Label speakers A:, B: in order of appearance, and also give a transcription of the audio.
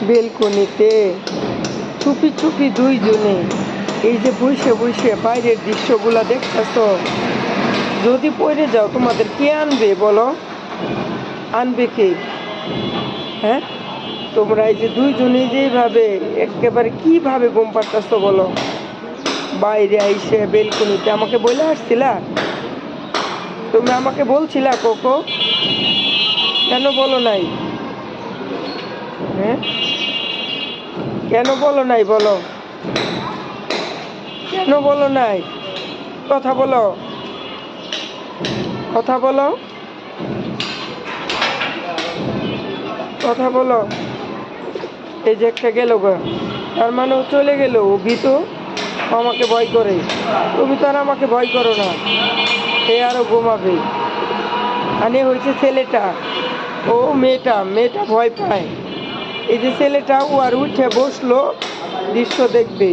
A: বেলকনিতে চুপি চুপি দুইজনে এই যে বসে বসে বাইরের দৃশ্যগুলা দেখতেছ। যদি পড়ে যাও তোমাদের কে আনবে বলো? আনবে কে? হ্যাঁ, তোমরা এই যে দুইজনে যেভাবে একেবারে কিভাবে ঘুম পাড়তেছ বলো? বাইরে আইসে বেলকনিতে আমাকে বলে আসছিলা? তুমি আমাকে বলছিলা কোকো? কেন বলো নাই? হ্যাঁ, কেন বলো নাই বলো? কেন বলো নাই? কথা বলো, কথা বলো, কথা বলো। এই যে একটা গেল গা, তার মানে ও চলে গেল, ও ভীত, ও আমাকে ভয় করে। তুমি তো আর আমাকে ভয় করো না। এ আরো ঘুমাবে। আনে হয়েছে ছেলেটা, ও মেয়েটা, মেয়েটা ভয় পায়। এই যে ছেলেটা ও আর উঠে বসলো দৃশ্য দেখবে।